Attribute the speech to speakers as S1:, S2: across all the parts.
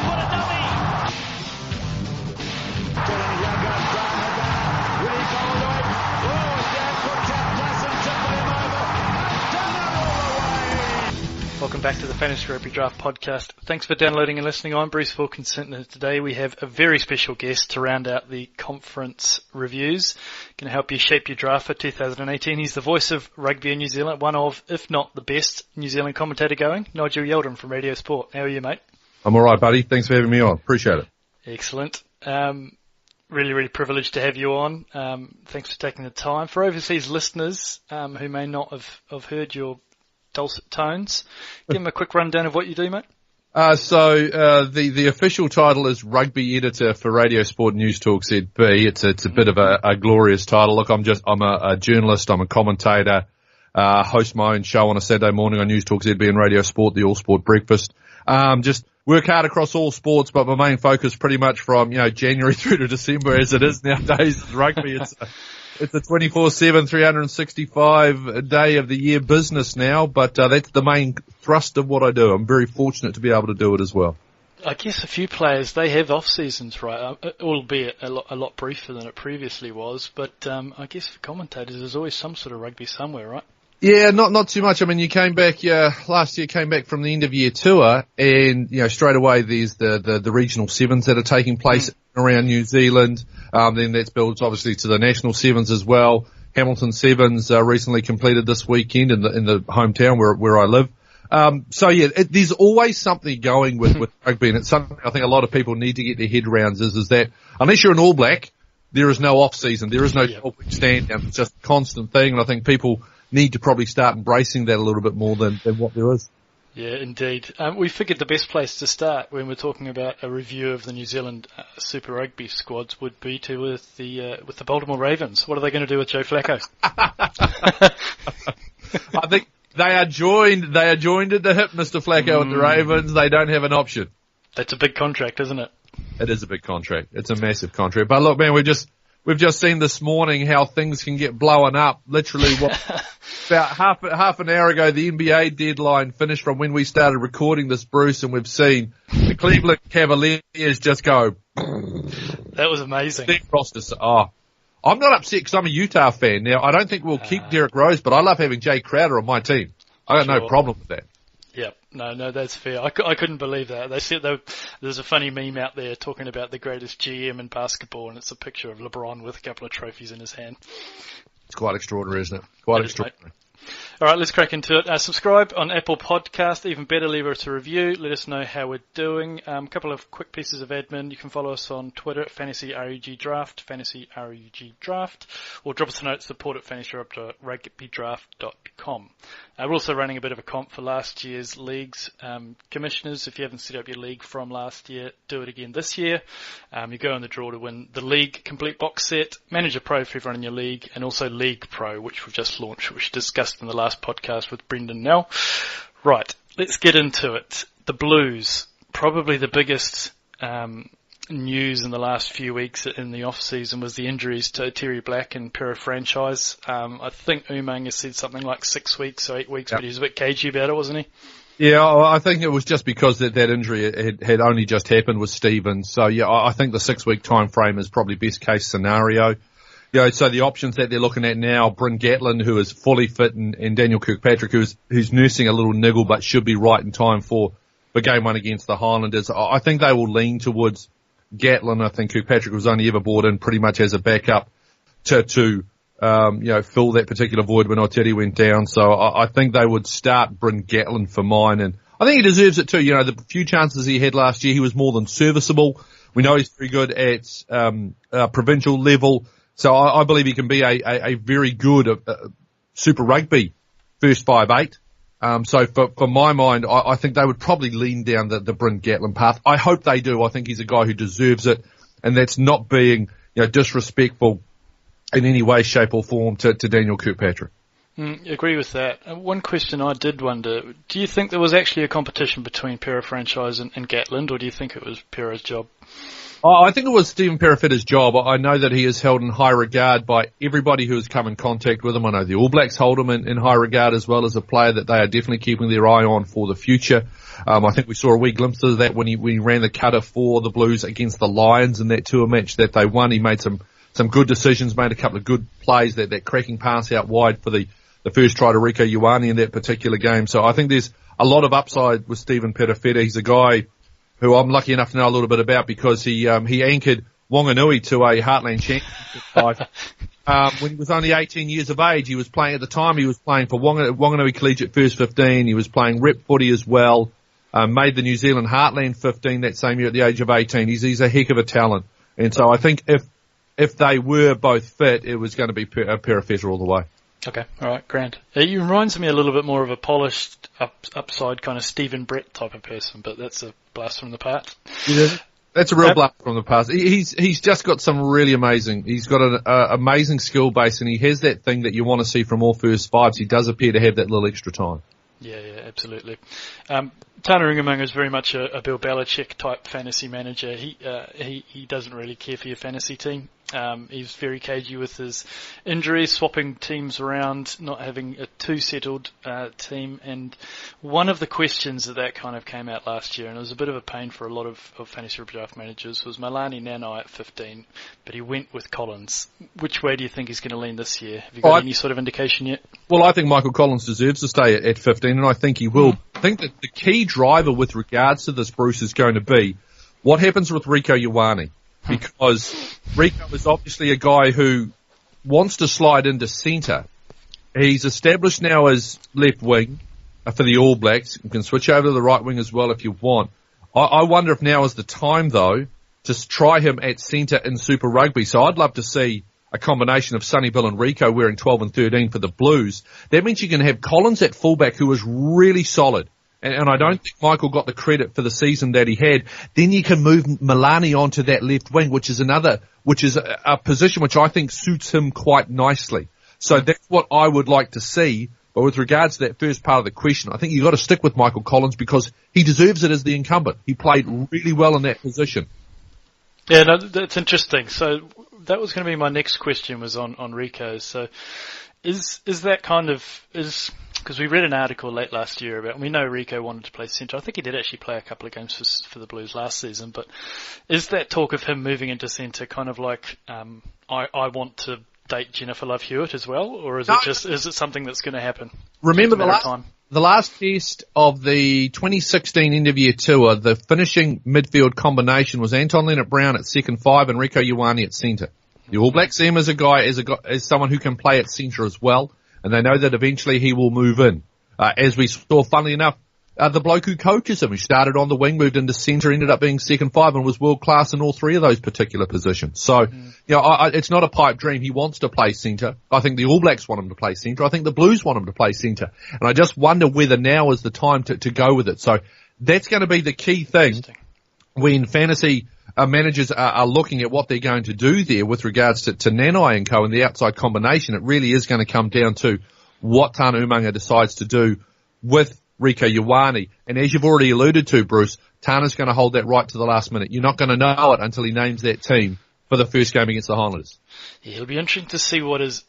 S1: what a dummy! Welcome back to the Fantasy Rugby Draft Podcast. Thanks for downloading and listening. I'm Bruce Wilkinson, and today we have a very special guest to round out the conference reviews. Going to help you shape your draft for 2018. He's the voice of rugby in New Zealand, one of, if not the best, New Zealand commentator going, Nigel Yalden from Radio Sport. How are you, mate?
S2: I'm alright, buddy. Thanks for having me on. Appreciate it.
S1: Excellent. Really privileged to have you on. Thanks for taking the time. For overseas listeners who may not have heard your dulcet tones, give them a quick rundown of what you do, mate. The official title is Rugby Editor for Radio Sport Newstalk ZB. It's a bit of a glorious title. Look, I'm a journalist, I'm a commentator, host my own show on a Saturday morning on Newstalk ZB and Radio Sport, the All Sport Breakfast. Just work hard across all sports, but my main focus pretty much from, January through to December as it is nowadays is rugby. It's a 24/7, 365 day of the year business now, but that's the main thrust of what I do. I'm very fortunate to be able to do it as well. I guess a few players, they have off seasons, right? Albeit a lot briefer than it previously was, but I guess for commentators, there's always some sort of rugby somewhere, right?
S2: Yeah, not too much. I mean, you came back, last year came back from the end of year tour, and, straight away there's the regional sevens that are taking place around New Zealand. Then that's built obviously to the national sevens as well. Hamilton sevens, recently completed this weekend in the hometown where I live. There's always something going with rugby, and it's something I think a lot of people need to get their head around is that unless you're an All Black, there is no off season. There is no 12-week stand down. It's just a constant thing, and I think people need to probably start embracing that a little bit more than what there is.
S1: Yeah, indeed. We figured the best place to start when we're talking about a review of the New Zealand Super Rugby squads would be with the Baltimore Ravens. What are they going to do with Joe Flacco?
S2: I think they are joined at the hip, Mr. Flacco, with the Ravens. They don't have an option.
S1: That's a big contract, isn't it?
S2: It is a big contract. It's a massive contract. But look, man, we've just seen this morning how things can get blown up. Literally, about half an hour ago, the NBA deadline finished from when we started recording this, Bruce, and we've seen the Cleveland Cavaliers just go.
S1: That was amazing.
S2: I'm not upset because I'm a Utah fan. Now, I don't think we'll keep Derrick Rose, but I love having Jay Crowder on my team. I got no problem with that.
S1: Yep. No, that's fair. I couldn't believe that. They said there's a funny meme out there talking about the greatest GM in basketball, and it's a picture of LeBron with a couple of trophies in his hand.
S2: It's quite extraordinary, isn't it? Quite extraordinary.
S1: Mate. All right, let's crack into it. Subscribe on Apple Podcast. Even better, leave us a review. Let us know how we're doing. A couple of quick pieces of admin. You can follow us on Twitter at FantasyRugDraft, or drop us a note, support at FantasyRugbyDraft.com. We're also running a bit of a comp for last year's leagues. Commissioners, if you haven't set up your league from last year, do it again this year. You go in the draw to win the League Complete Box Set, Manager Pro for everyone in your league, and also League Pro, which we've just launched, which we discussed in the last podcast with Brendan Nell. Right, let's get into it. The Blues, probably the biggest news in the last few weeks in the off-season was the injuries to Terry Black and para-franchise. I think Umang has said something like 6 weeks or 8 weeks, but he was a bit cagey about it, wasn't he?
S2: Yeah, I think it was just because that injury had only just happened with Stevens. So, I think the 6-week time frame is probably best case scenario. So the options that they're looking at now, Bryn Gatland, who is fully fit, and Daniel Kirkpatrick, who's nursing a little niggle but should be right in time for game one against the Highlanders. I think they will lean towards Gatland. I think Kirkpatrick was only ever brought in pretty much as a backup to fill that particular void when Oteri went down. So I think they would start Bryn Gatland for mine, and I think he deserves it too. The few chances he had last year, he was more than serviceable. We know he's very good at provincial level. So I believe he can be a very good Super Rugby first 5'8". So for my mind, I think they would probably lean down the Bryn Gatland path. I hope they do. I think he's a guy who deserves it, and that's not being disrespectful in any way, shape or form to Daniel Kirkpatrick.
S1: Agree with that. One question I did wonder, do you think there was actually a competition between para-franchise and Gatland, or do you think it was Para's job?
S2: I think it was Stephen Perifetta's job. I know that he is held in high regard by everybody who has come in contact with him. I know the All Blacks hold him in high regard as well as a player that they are definitely keeping their eye on for the future. I think we saw a wee glimpse of that when he ran the cutter for the Blues against the Lions in that tour match that they won. He made some good decisions, made a couple of good plays, that cracking pass out wide for the first try to Rieko and Ioane in that particular game. So I think there's a lot of upside with Stephen Perofeta. He's a guy who I'm lucky enough to know a little bit about because he anchored Wanganui to a Heartland Championship when he was only 18 years of age. He was playing at the time. He was playing for Wanganui Collegiate First 15. He was playing rep footy as well. Made the New Zealand Heartland 15 that same year at the age of 18. He's a heck of a talent. And so I think if they were both fit, it was going to be Perofeta all the way.
S3: Okay, all right, grand. He reminds me a little bit more of a polished, upside kind of Stephen Brett type of person, but that's a blast from the past.
S2: Yeah, that's a real blast from the past. He's just got some really amazing. He's got an amazing skill base, and he has that thing that you want to see from all first fives. He does appear to have that little extra time.
S3: Yeah, absolutely. Tana Ringamunga is very much a Bill Belichick type fantasy manager. He doesn't really care for your fantasy team. He's very cagey with his injuries, swapping teams around, not having a too settled team. And one of the questions that kind of came out last year, and it was a bit of a pain for a lot of fantasy draft managers, was Malani Nanai at 15, but he went with Collins. Which way do you think he's going to lean this year? Have you got any sort of indication yet?
S2: Well, I think Michael Collins deserves to stay at 15, and I think he will. I think that the key driver with regards to this, Bruce, is going to be what happens with Rieko and Ioane. Because Rieko is obviously a guy who wants to slide into centre. He's established now as left wing for the All Blacks. You can switch over to the right wing as well if you want. I wonder if now is the time, though, to try him at centre in Super Rugby. So I'd love to see a combination of Sonny Bill and Rieko wearing 12 and 13 for the Blues. That means you can have Collins at fullback, who is really solid. And I don't think Michael got the credit for the season that he had. Then you can move Malani onto that left wing, which is a position which I think suits him quite nicely. So that's what I would like to see. But with regards to that first part of the question, I think you've got to stick with Michael Collins because he deserves it as the incumbent. He played really well in that position.
S3: Yeah, no, that's interesting. So that was going to be my next question, was on Rieko. So is that kind of, because we read an article late last year about, we know Rieko wanted to play centre. I think he did actually play a couple of games for the Blues last season, but is that talk of him moving into centre kind of like, I want to date Jennifer Love Hewitt as well, or is it something that's going to happen?
S2: Remember the last test of the 2016 end of year tour, the finishing midfield combination was Anton Leonard-Brown at second five and Rieko and Ioane at centre. The All Blacks see him as as someone who can play at centre as well, and they know that eventually he will move in. As we saw, funnily enough, the bloke who coaches him, who started on the wing, moved into centre, ended up being second five and was world class in all three of those particular positions. So, it's not a pipe dream. He wants to play centre. I think the All Blacks want him to play centre. I think the Blues want him to play centre. And I just wonder whether now is the time to go with it. So that's going to be the key thing when fantasy managers are looking at what they're going to do there with regards to Nanai and co and the outside combination. It really is going to come down to what Tana Umaga decides to do with Rieko and Ioane. And as you've already alluded to, Bruce, Tana's going to hold that right to the last minute. You're not going to know it until he names that team for the first game against the Highlanders.
S3: Yeah, it'll be interesting to see what his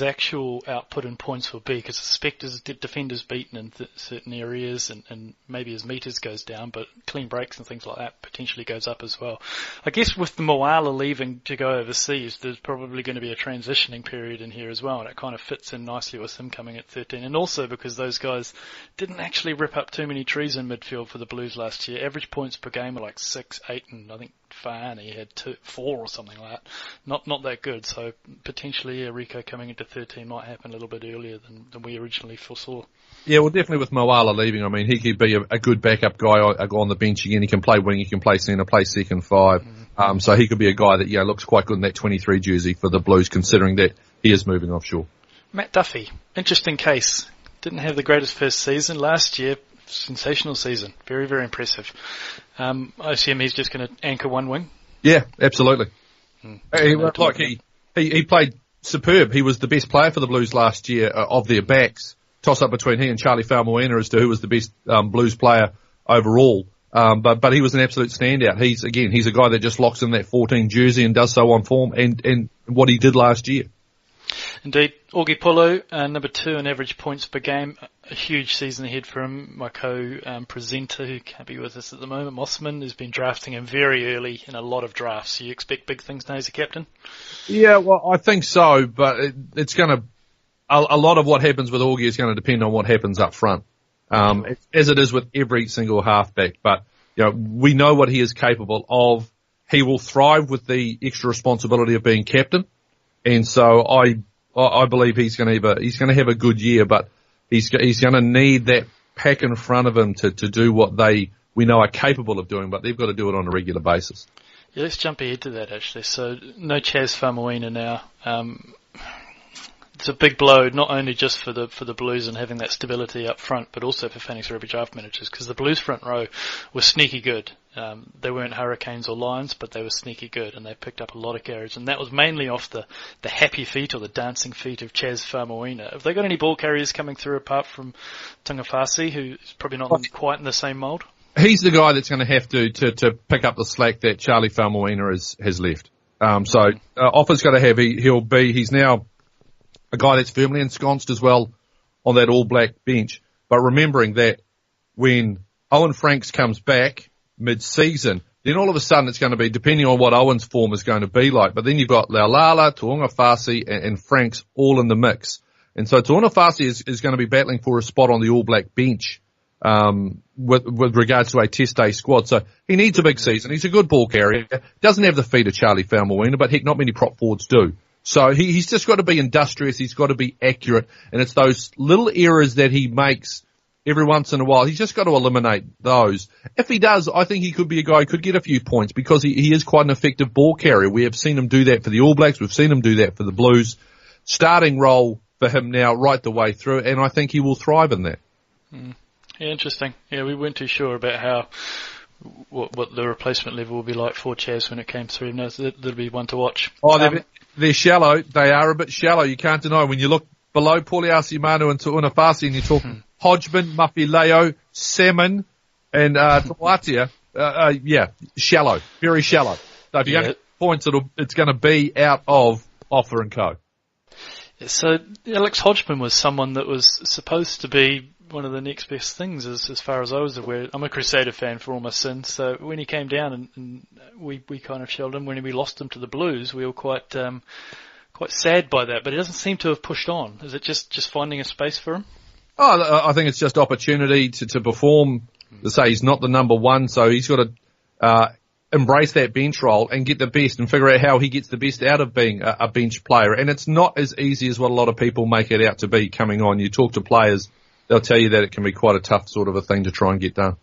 S3: actual output and points will be, because I suspect his defenders beaten in certain areas and maybe his meters goes down, but clean breaks and things like that potentially goes up as well. I guess with the Moala leaving to go overseas, there's probably going to be a transitioning period in here as well, and it kind of fits in nicely with him coming at 13. And also because those guys didn't actually rip up too many trees in midfield for the Blues last year. Average points per game were like 6, 8, and I think Fahani had 4 or something like that. Not that good, so potentially Rieko coming into 13 might happen a little bit earlier than we originally foresaw. Yeah,
S2: well, definitely with Moala leaving, I mean, he could be a good backup guy on the bench again. He can play wing, he can play centre, play second five. Mm-hmm. So he could be a guy that looks quite good in that 23 jersey for the Blues, considering that he is moving offshore.
S3: Matt Duffy, interesting case. Didn't have the greatest first season last year. Sensational season. Very, very impressive. I assume he's just going to anchor one wing?
S2: Yeah, absolutely. He played superb. He was the best player for the Blues last year of their backs. Toss up between he and Charlie Faumuina as to who was the best Blues player overall. But he was an absolute standout. He's a guy that just locks in that 14 jersey and does so on form and what he did last year.
S3: Indeed. Augie Pulu, number 2 in average points per game. A huge season ahead for him. My co-presenter, who can't be with us at the moment, Mossman, has been drafting him very early in a lot of drafts. So you expect big things now as a captain?
S2: Yeah, well, I think so, but it's going to... A lot of what happens with Augie is going to depend on what happens up front, as it is with every single halfback. But we know what he is capable of. He will thrive with the extra responsibility of being captain, and so I believe he's going to have a good year. But he's going to need that pack in front of him to do what we know are capable of doing. But they've got to do it on a regular basis.
S3: Yeah, let's jump ahead to that actually. So no Chaz Faumuina now. It's a big blow, not only just for the Blues and having that stability up front, but also for fantasy rugby draft managers, because the Blues front row were sneaky good. They weren't Hurricanes or Lions, but they were sneaky good, and they picked up a lot of carries, and that was mainly off the happy feet or the dancing feet of Chaz Faumuina. Have they got any ball carriers coming through apart from Tungafasi, who's probably not quite in the same mould? He's
S2: the guy that's going to have to pick up the slack that Charlie Faumuina has left. Offa's got to have, he's now a guy that's firmly ensconced as well on that All Black bench. But remembering that when Owen Franks comes back mid-season, then all of a sudden it's going to be, depending on what Owen's form is going to be like, but then you've got Laulala, Tuongafasi and Franks all in the mix. And so Tuongafasi is going to be battling for a spot on the All Black bench with regards to a Test Day squad. So he needs a big season. He's a good ball carrier. Doesn't have the feet of Charlie Faumuina, but heck, not many prop forwards do. So he's just got to be industrious, he's got to be accurate, and it's those little errors that he makes every once in a while. He's just got to eliminate those. If he does, I think he could be a guy who could get a few points because he is quite an effective ball carrier. We have seen him do that for the All Blacks, we've seen him do that for the Blues. Starting role for him now right the way through, and I think he will thrive in that.
S3: Yeah, interesting. Yeah, we weren't too sure about what the replacement level will be like for Chaz when it came through. No, that'll be one to watch.
S2: They're shallow. They are a bit shallow. You can't deny when you look below Poliasi Manu and Tuunafasi and you're talking Hodgman, Mafileo, Salmon, and Tawatia. Shallow. Very shallow. So if you're going to get points, it's going to be out of Offa and Co.
S3: So Alex Hodgman was someone that was supposed to be one of the next best things as far as I was aware. I'm a Crusader fan for all my sins, so when he came down and we kind of shelled him, when we lost him to the Blues, we were quite sad by that, but he doesn't seem to have pushed on. Is it just finding a space for him?
S2: I think it's just opportunity to perform. To say he's not the number one, so he's got to embrace that bench role and get the best and figure out how he gets the best out of being a bench player. And it's not as easy as what a lot of people make it out to be coming on. You talk to players, they'll tell you that it can be quite a tough sort of a thing to try and get done.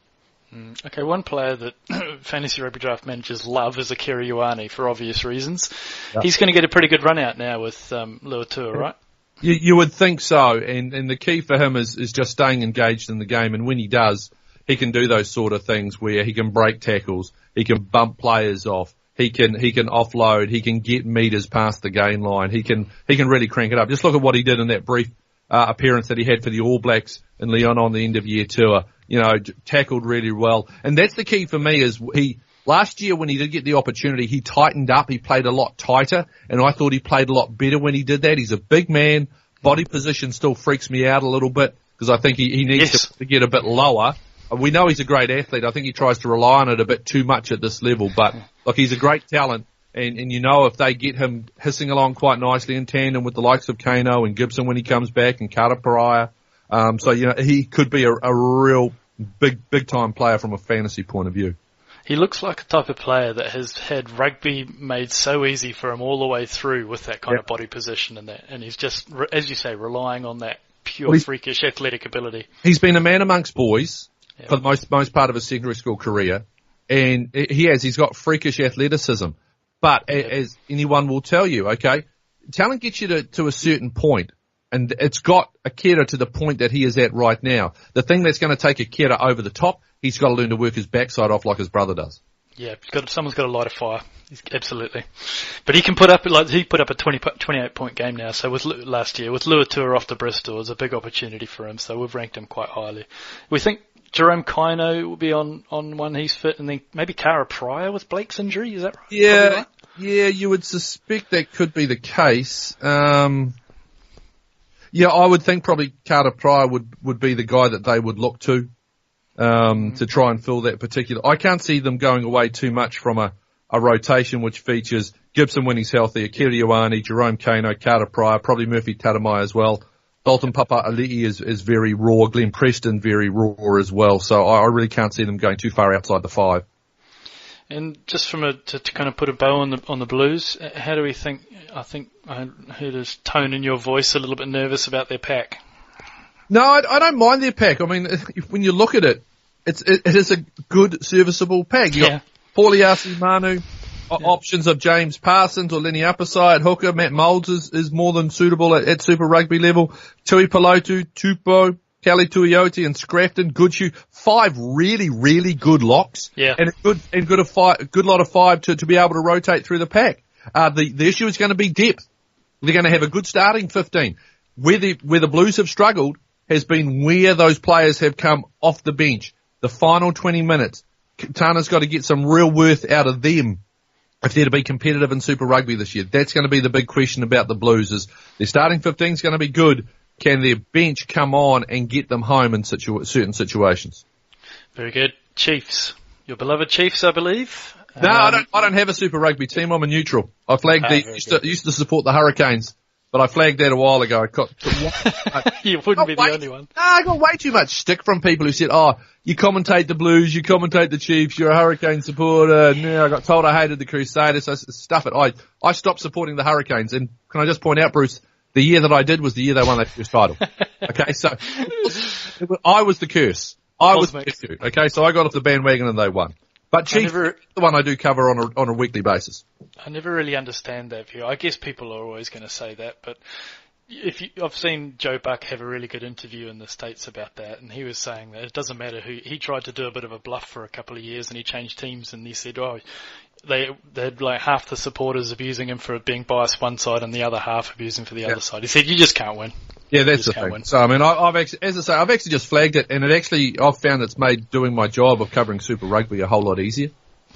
S3: Okay, one player that fantasy rugby draft managers love is Akira Ioane for obvious reasons. Yep. He's going to get a pretty good run out now with Luatua, right?
S2: You would think so, and the key for him is just staying engaged in the game, and when he does, he can do those sort of things where he can break tackles, he can bump players off, he can offload, he can get meters past the gain line, he can really crank it up. Just look at what he did in that brief appearance that he had for the All Blacks in Leon on the end of year tour. Tackled really well. And that's the key for me is last year when he did get the opportunity, he tightened up, he played a lot tighter, and I thought he played a lot better when he did that. He's a big man. Body position still freaks me out a little bit because I think he needs to get a bit lower. We know he's a great athlete. I think he tries to rely on it a bit too much at this level, but look, he's a great talent. And if they get him hissing along quite nicely in tandem with the likes of Kano and Gibson when he comes back and Carter Pariah, he could be a real big time player from a fantasy point of view.
S3: He looks like a type of player that has had rugby made so easy for him all the way through with that kind of body position and he's just, as you say, relying on that pure freakish athletic ability.
S2: He's been a man amongst boys for the most part of his secondary school career, and he's got freakish athleticism. But as anyone will tell you, okay, talent gets you to a certain point, and it's got Akira to the point that he is at right now. The thing that's going to take Akira over the top, he's got to learn to work his backside off like his brother does.
S3: Yeah, someone's got to light a fire. Absolutely. But he can put up a 28-point game now. So last year with Luatua off to Bristol, it was a big opportunity for him. So we've ranked him quite highly. We think Jerome Kaino will be on one he's fit, and then maybe Cara Pryor with Blake's injury. Is that right?
S2: Yeah, you would suspect that could be the case. Yeah, I would think probably Carter Pryor would be the guy that they would look to try and fill that particular. I can't see them going away too much from a rotation which features Gibson when he's healthy, Akira Ioane, Jerome Kano, Carter Pryor, probably Murphy Tatamai as well. Dalton Papa Ali'i is very raw, Glenn Preston very raw as well, so I really can't see them going too far outside the 5.
S3: And just to kind of put a bow on the Blues, how do we think? I think I heard a tone in your voice a little bit nervous about their pack.
S2: No, I don't mind their pack. I mean, when you look at it, it is a good, serviceable pack. You got Pauliasi Manu, options of James Parsons or Lenny Apasai at hooker. Matt Moulds is more than suitable at Super Rugby level. Tui Pelotu, Tupou, Kelly Tuioti and Scrafton, Goodshoe, 5 really, really good locks.
S3: Yeah.
S2: And a good lot of 5 to be able to rotate through the pack. The issue is going to be depth. They're going to have a good starting 15. Where the Blues have struggled has been where those players have come off the bench. The final 20 minutes. Tana's got to get some real worth out of them if they're to be competitive in Super Rugby this year. That's going to be the big question about the Blues is their starting 15 is going to be good. Can their bench come on and get them home in certain situations?
S3: Very good. Chiefs. Your beloved Chiefs, I believe.
S2: No, I don't have a Super Rugby team. I'm a neutral. I flagged used to support the Hurricanes, but I flagged that a while ago.
S3: You wouldn't be the only one.
S2: No, I got way too much stick from people who said, you commentate the Blues, you commentate the Chiefs, you're a Hurricane supporter. No, I got told I hated the Crusaders, so stuff it. I stopped supporting the Hurricanes, and can I just point out, Bruce, the year that I did was the year they won their first title. Okay, so I was the curse. I was the issue. Okay, so I got off the bandwagon and they won. But Chiefs is the one I do cover on a weekly basis.
S3: I never really understand that view. I guess people are always going to say that, but I've seen Joe Buck have a really good interview in the States about that, and he was saying that it doesn't matter who. He tried to do a bit of a bluff for a couple of years, and he changed teams, and he said, they had like half the supporters abusing him for being biased one side and the other half abusing for the other side. He said, you just can't win.
S2: Yeah, that's the thing. Win. So, I mean, I've actually just flagged it, and I've found it's made doing my job of covering Super Rugby a whole lot easier.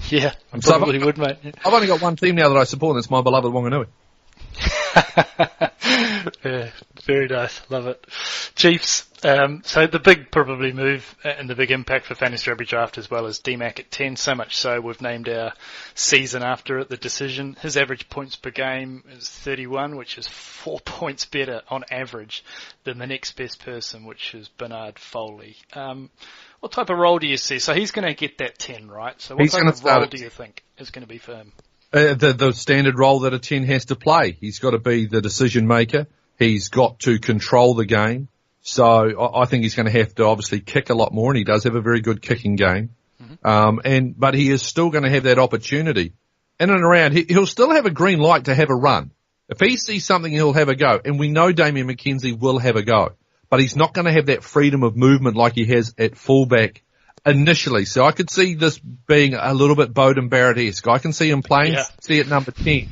S3: Yeah, probably would, mate.
S2: I've only got one team now that I support, and it's my beloved Wanganui.
S3: Yeah, very nice. Love it. Chiefs. So the big probably move and the big impact for Fantasy Rugby Draft as well as DMaks at 10. So much so we've named our season after it, the decision. His average points per game is 31, which is 4 points better on average than the next best person, which is Bernard Foley. What type of role do you see? So he's going to get that 10, right? So what type of role do you think is going to be for him?
S2: The standard role that a 10 has to play. He's got to be the decision maker. He's got to control the game. So I think he's going to have to obviously kick a lot more, and he does have a very good kicking game. Mm-hmm. But he is still going to have that opportunity. In and around, he'll still have a green light to have a run. If he sees something, he'll have a go. And we know Damian McKenzie will have a go. But he's not going to have that freedom of movement like he has at fullback initially. So I could see this being a little bit Beauden Barrett-esque. I can see him playing, see at number 10.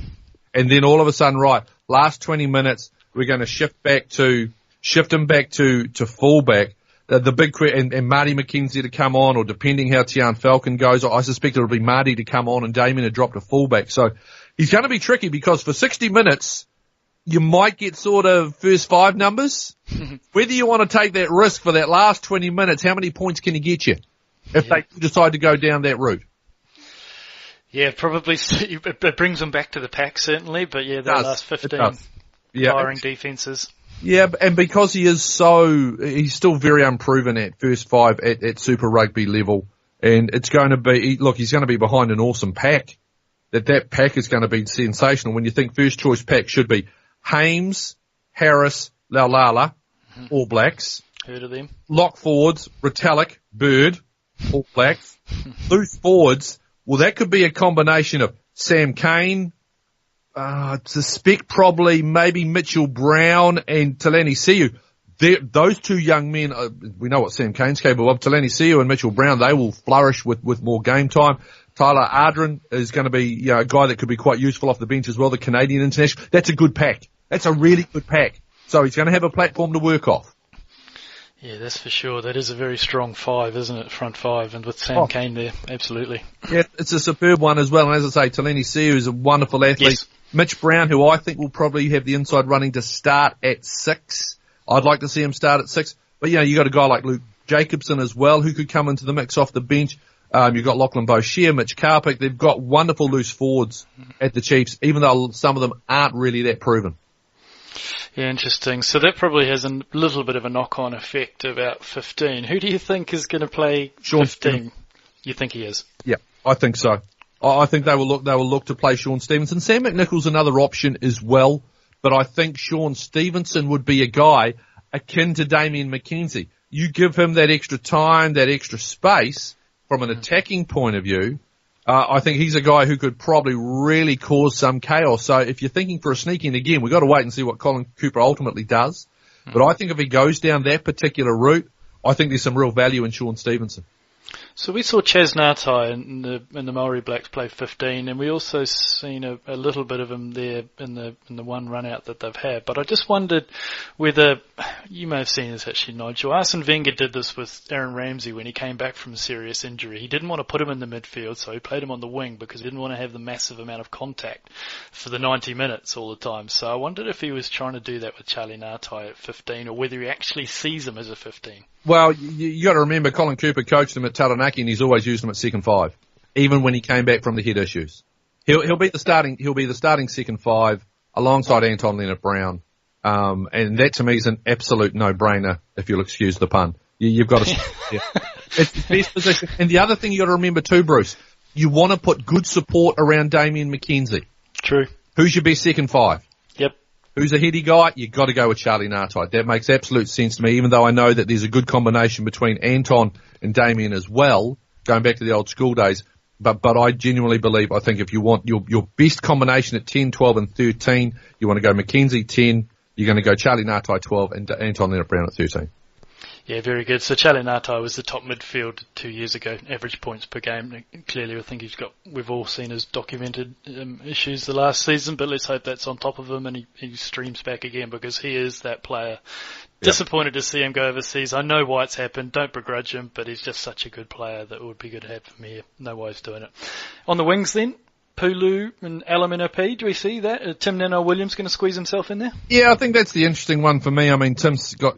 S2: And then all of a sudden, right, last 20 minutes, we're going to shift him back to fullback. The big and Marty McKenzie to come on, or depending how Tian Falcon goes, I suspect it'll be Marty to come on and Damien to drop to fullback. So he's going to be tricky because for 60 minutes, you might get sort of first 5 numbers. Whether you want to take that risk for that last 20 minutes, how many points can he get you if they decide to go down that route?
S3: Yeah, probably. It brings them back to the pack, certainly, but yeah, that last 15 firing defences.
S2: Yeah, and because he's still very unproven at first 5 at Super Rugby level, and it's going to be, he's going to be behind an awesome pack. That pack is going to be sensational. When you think first choice pack should be Hames, Harris, Laulala, All Blacks.
S3: Heard of them. Lock
S2: forwards, Retallick, Bird, All Blacks. Loose forwards, well, that could be a combination of Sam Cane, suspect probably maybe Mitchell Brown and Talani Siu. Those two young men, we know what Sam Cane's capable of. Talani Siu and Mitchell Brown, they will flourish with more game time. Tyler Ardren is going to be a guy that could be quite useful off the bench as well, the Canadian international. That's a good pack. That's a really good pack. So he's going to have a platform to work off.
S3: Yeah, that's for sure. That is a very strong 5, isn't it? Front 5, and with Sam Cane there, absolutely.
S2: Yeah, it's a superb one as well. And as I say, Talani Siu is a wonderful athlete. Yes. Mitch Brown, who I think will probably have the inside running to start at 6. I'd like to see him start at 6. But you got a guy like Luke Jacobson as well who could come into the mix off the bench. You've got Lachlan Boshier, Mitch Carpick. They've got wonderful loose forwards at the Chiefs, even though some of them aren't really that proven.
S3: Yeah, interesting. So that probably has a little bit of a knock-on effect about 15. Who do you think is going to play
S2: Shaun
S3: 15?
S2: Stevenson.
S3: You think he is?
S2: Yeah, I think so. I think they will look to play Shaun Stevenson. Sam McNichol's another option as well, but I think Shaun Stevenson would be a guy akin to Damian McKenzie. You give him that extra time, that extra space from an attacking point of view. I think he's a guy who could probably really cause some chaos. So if you're thinking for a sneak in, again, we've got to wait and see what Colin Cooper ultimately does. But I think if he goes down that particular route, I think there's some real value in Shaun Stevenson.
S3: So we saw Chas Ngatai in the Maori Blacks play 15, and we also seen a little bit of him there in the one run out that they've had. But I just wondered whether you may have seen this actually, Nigel. Arsene Wenger did this with Aaron Ramsey when he came back from a serious injury. He didn't want to put him in the midfield, so he played him on the wing because he didn't want to have the massive amount of contact for the 90 minutes all the time. So I wondered if he was trying to do that with Charlie Ngatai at 15, or whether he actually sees him as a 15.
S2: Well, you got to remember Colin Cooper coached him at Taranaki, and he's always used him at second 5, even when he came back from the head issues. He'll be the starting second 5 alongside Anton Leonard-Brown, and that to me is an absolute no-brainer. If you'll excuse the pun, you've got to. Yeah. It's the best position. And the other thing you got to remember too, Bruce, you want to put good support around Damian McKenzie.
S3: True.
S2: Who's your best second 5?
S3: Yep.
S2: Who's a heady guy? You've got to go with Charlie Ngatai. That makes absolute sense to me, even though I know that there's a good combination between Anton and Damien as well, going back to the old school days. But I genuinely believe, I think if you want your best combination at 10, 12 and 13, you want to go McKenzie 10, you're going to go Charlie Ngatai 12 and Anton Leonard-Brown at 13.
S3: Yeah, very good. So Charlie Ngatai was the top midfield 2 years ago, average points per game. Clearly, I think we've all seen his documented issues the last season, but let's hope that's on top of him and he streams back again, because he is that player. Yep. Disappointed to see him go overseas. I know why it's happened. Don't begrudge him, but he's just such a good player that it would be good to have him here. No way he's doing it. On the wings then, Pulu and Alaminapi, do we see that? Tim Nano-Williams going to squeeze himself in there?
S2: Yeah, I think that's the interesting one for me. I mean,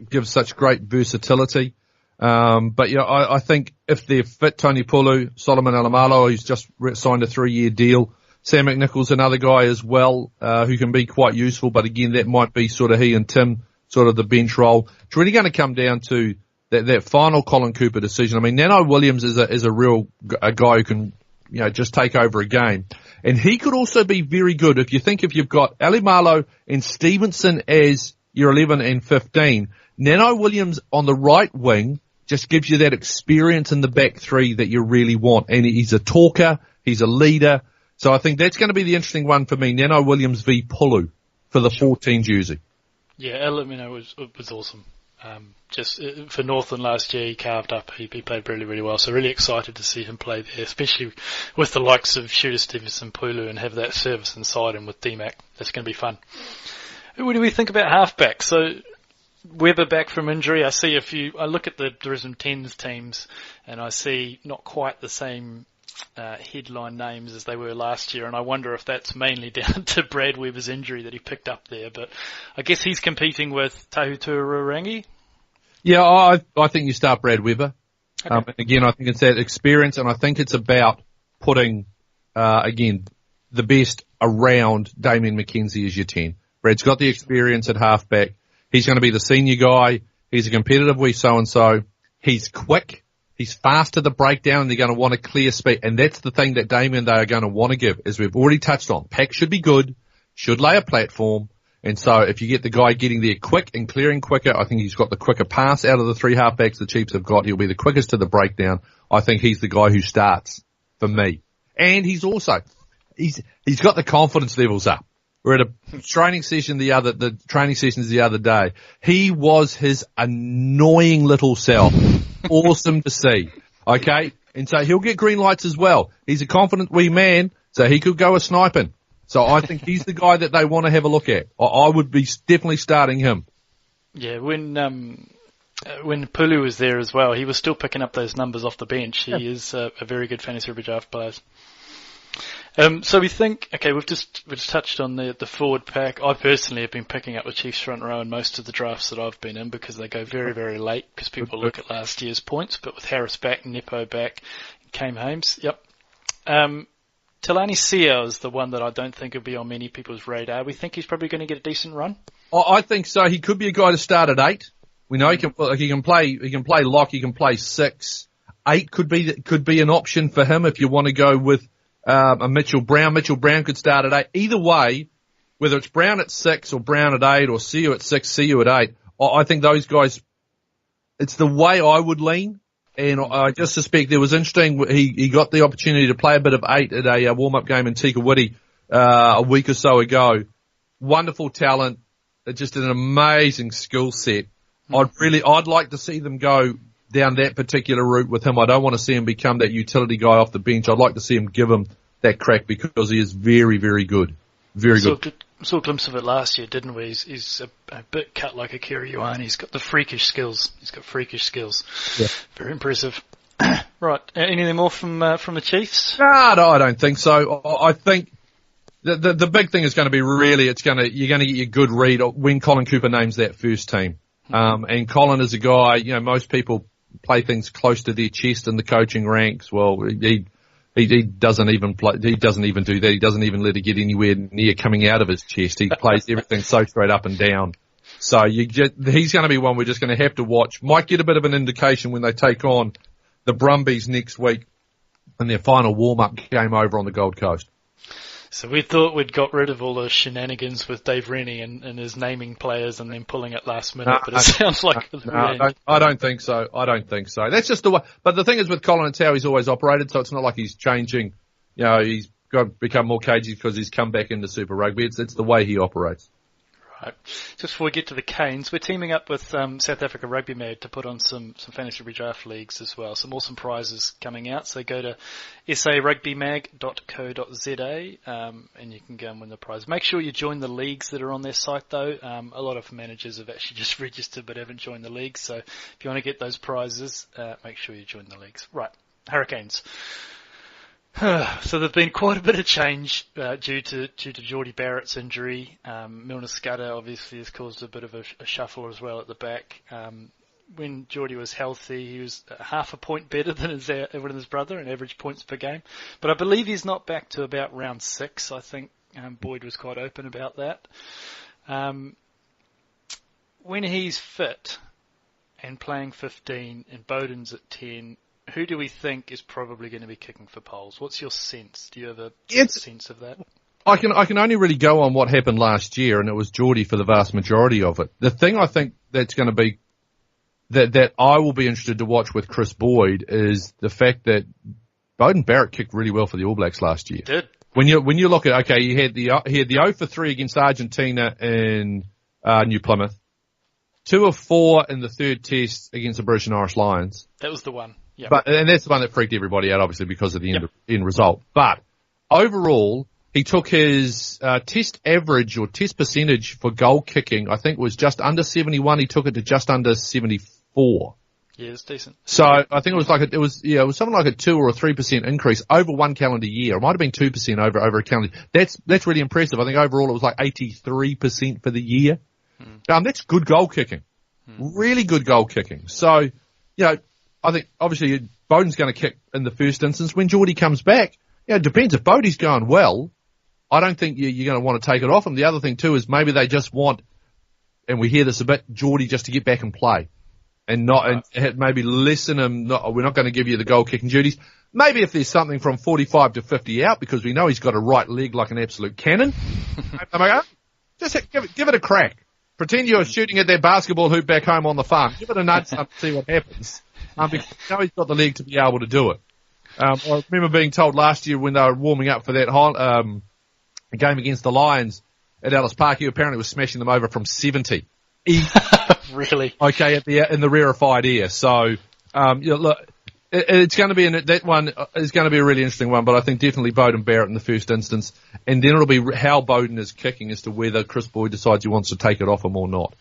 S2: gives such great versatility. But yeah, I think if they're fit, Tony Pulu, Solomon Alamalo, who's just signed a 3-year deal, Sam McNichol's another guy as well, who can be quite useful, but again, that might be sort of he and Tim, sort of the bench role. It's really going to come down to that final Colin Cooper decision. I mean, Nano-Williams is a guy who can, just take over a game. And he could also be very good if you've got Ali Marlow and Stevenson as your 11 and 15. Nano-Williams on the right wing just gives you that experience in the back 3 that you really want. And he's a talker. He's a leader. So I think that's going to be the interesting one for me. Nano-Williams v. Pulu for the 14 jersey.
S3: Yeah, Elamino was awesome. Just for Northland last year, he carved up. He played really, really well. So really excited to see him play there, especially with the likes of Shooter Stevenson, Pulu, and have that service inside him with DMaks. That's going to be fun. What do we think about halfback? So Weber back from injury. I look at the Tourism 10s teams, and I see not quite the same headline names as they were last year, and I wonder if that's mainly down to Brad Weber's injury that he picked up there. But I guess he's competing with Tahuturangi.
S2: Yeah, I think you start Brad Weber.
S3: Okay.
S2: Again, I think it's that experience, and I think it's about putting, again, the best around Damian McKenzie as your 10. Brad's got the experience at halfback. He's going to be the senior guy. He's a competitive wee so-and-so. He's quick. He's fast to the breakdown, and they're going to want a clear speed. And that's the thing that Damien they are going to want to give, as we've already touched on. Pack should be good, should lay a platform. And so if you get the guy getting there quick and clearing quicker, I think he's got the quicker pass out of the 3 halfbacks the Chiefs have got. He'll be the quickest to the breakdown. I think he's the guy who starts for me. And he's also, he's got the confidence levels up. We're at a training session the training sessions the other day. He was his annoying little self. Awesome to see. Okay? And so he'll get green lights as well. He's a confident wee man, so he could go a sniping. So I think he's the guy that they want to have a look at. I would be definitely starting him.
S3: Yeah, when Pulu was there as well, he was still picking up those numbers off the bench. He is a very good fantasy rugby draft player. So we think, okay, we've just touched on the forward pack. I personally have been picking up the Chiefs front row in most of the drafts that I've been in because they go very, very late because people look at last year's points. But with Harris back, Nepo back, Came Hames, yep. Talani Sia is the one that I don't think will be on many people's radar. We think he's probably going to get a decent run.
S2: I think so. He could be a guy to start at 8. We know he can play lock, he can play 6. 8 could be an option for him if you want to go with a Mitchell Brown. Mitchell Brown could start at 8. Either way, whether it's Brown at 6 or Brown at 8 or Siu at 6, Siu at 8, I think those guys, it's the way I would lean. And I just suspect there was interesting, he got the opportunity to play a bit of 8 at a warm-up game in Tikawiti a week or so ago. Wonderful talent, just an amazing skill set. I'd like to see them go down that particular route with him. I don't want to see him become that utility guy off the bench. I'd like to see him give him that crack because he is very, very good. Very good.
S3: Saw a glimpse of it last year, didn't we? He's a bit cut like Akira Ioane. He's got the freakish skills. Yeah. Very impressive. Right. Anything more from the Chiefs?
S2: No, I don't think so. I think the big thing is going to be really you're going to get your good read when Colin Cooper names that first team. And Colin is a guy, most people play things close to their chest in the coaching ranks. Well, he doesn't even play, he doesn't even do that. He doesn't even let it get anywhere near coming out of his chest. He plays everything so straight up and down. So he's going to be one we're just going to have to watch. Might get a bit of an indication when they take on the Brumbies next week in their final warm-up game over on the Gold Coast.
S3: So we thought we'd got rid of all those shenanigans with Dave Rennie and his naming players and then pulling it last minute, but it sounds like...
S2: I don't think so. That's just the way... But the thing is with Colin, it's how he's always operated, so it's not like he's changing. He's got to become more cagey because he's come back into Super Rugby. It's the way he operates.
S3: Right. Just before we get to the Canes, we're teaming up with South Africa Rugby Mag to put on some fantasy redraft leagues as well. Some awesome prizes coming out. So go to sarugbymag.co.za and you can go and win the prize. Make sure you join the leagues that are on their site though. A lot of managers have actually just registered but haven't joined the leagues. So if you want to get those prizes, make sure you join the leagues. Right. Hurricanes. So there's been quite a bit of change due to Jordie Barrett's injury. Milner Scudder obviously has caused a bit of a shuffle as well at the back. When Jordie was healthy, he was half a point better than his brother in average points per game. But I believe he's not back to about round 6. I think Boyd was quite open about that. When he's fit and playing 15 and Beauden's at 10, who do we think is probably going to be kicking for poles? What's your sense? Do you have a sense of that?
S2: I can only really go on what happened last year, and it was Jordie for the vast majority of it. The thing I think that's going to be that I will be interested to watch with Chris Boyd is the fact that Beauden Barrett kicked really well for the All Blacks last year.
S3: He did.
S2: When you look at he had the 0 for 3 against Argentina in New Plymouth, 2 of 4 in the third test against the British and Irish Lions.
S3: That was the one. Yep.
S2: And that's the one that freaked everybody out, obviously, because of the end result. But overall, he took his test average or test percentage for goal kicking, I think was just under 71. He took it to just under 74.
S3: Yeah, it's decent.
S2: So I think it was something like a 2 or a 3% increase over one calendar year. It might have been 2% over a calendar. That's really impressive. I think overall it was like 83% for the year. That's good goal kicking. Really good goal kicking. So, I think obviously Beauden's going to kick in the first instance. When Jordie comes back, it depends. If Bodie's going well, I don't think you're going to want to take it off him. The other thing too is maybe they just want, and we hear this a bit, Jordie just to get back and play, and maybe lessen him. We're not going to give you the goal kicking duties. Maybe if there's something from 45 to 50 out, because we know he's got a right leg like an absolute cannon. Just give it a crack. Pretend you're shooting at that basketball hoop back home on the farm. Give it a nudge and see what happens. Because you know he's got the leg to be able to do it. I remember being told last year when they were warming up for that game against the Lions at Ellis Park, he apparently was smashing them over from 70.
S3: Really?
S2: Okay, in the rarefied air. So, look, it's going to be that one is going to be a really interesting one. But I think definitely Beauden Barrett in the first instance, and then it'll be how Beauden is kicking as to whether Chris Boyd decides he wants to take it off him or not.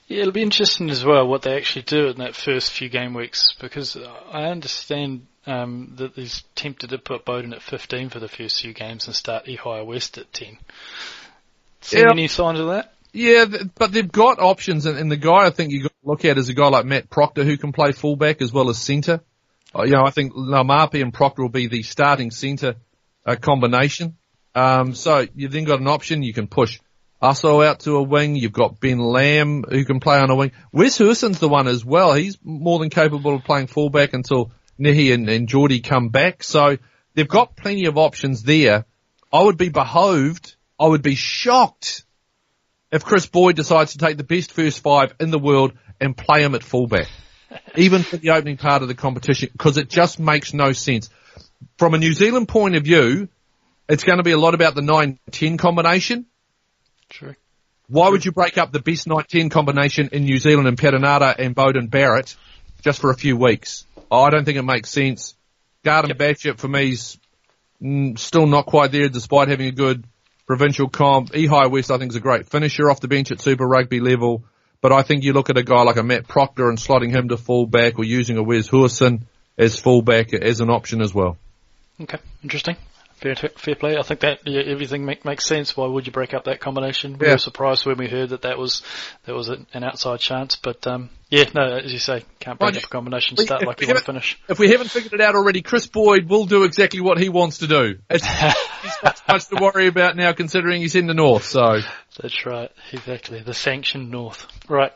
S3: Yeah, it'll be interesting as well what they actually do in that first few game weeks, because I understand that he's tempted to put Beauden at 15 for the first few games and start Ihai West at 10. Seen any signs of that?
S2: Yeah, but they've got options, and the guy I think you got to look at is a guy like Matt Proctor who can play fullback as well as centre. I think Laumape and Proctor will be the starting centre combination. So you've then got an option. You can push Asso out to a wing. You've got Ben Lamb who can play on a wing. Wes Hurson's the one as well. He's more than capable of playing fullback until Nehi and Jordie come back. So they've got plenty of options there. I would be shocked if Chris Boyd decides to take the best first 5 in the world and play him at fullback, even for the opening part of the competition, because it just makes no sense. From a New Zealand point of view, it's going to be a lot about the 9-10 combination.
S3: True.
S2: Why would you break up the best 9-10 combination in New Zealand and Perenara and Beauden Barrett just for a few weeks? I don't think it makes sense. Garden Batship for me is still not quite there despite having a good provincial comp. Ihai West I think is a great finisher off the bench at Super Rugby level, but I think you look at a guy like a Matt Proctor and slotting him to fullback or using a Wes Hurson as fullback as an option as well.
S3: Okay, interesting. Fair play. I think that everything makes sense. Why would you break up that combination? We were surprised when we heard that was an outside chance, but as you say, can't break up a combination. Start like you want to finish.
S2: If we haven't figured it out already, Chris Boyd will do exactly what he wants to do. He's got much to worry about now, considering he's in the north. So
S3: that's right, exactly the sanctioned north. Right.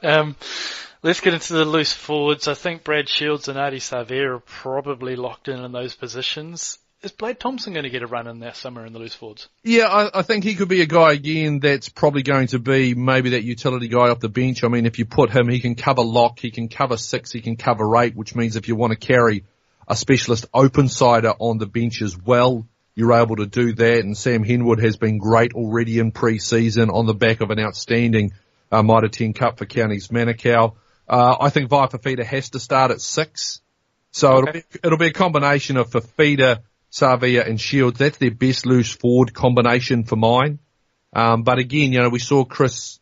S3: Let's get into the loose forwards. I think Brad Shields and Adi Savea are probably locked in those positions. Is Blade Thompson going to get a run in there somewhere in the loose forwards?
S2: Yeah, I think he could be a guy again that's probably going to be maybe that utility guy off the bench. I mean, if you put him, he can cover lock, he can cover 6, he can cover 8, which means if you want to carry a specialist open sider on the bench as well, you're able to do that. And Sam Henwood has been great already in pre-season on the back of an outstanding Mitre 10 Cup for Counties Manukau. I think Vai Fifita has to start at 6. So it'll be a combination of Fifita, Savea and Shields. That's their best loose forward combination for mine. But again, we saw Chris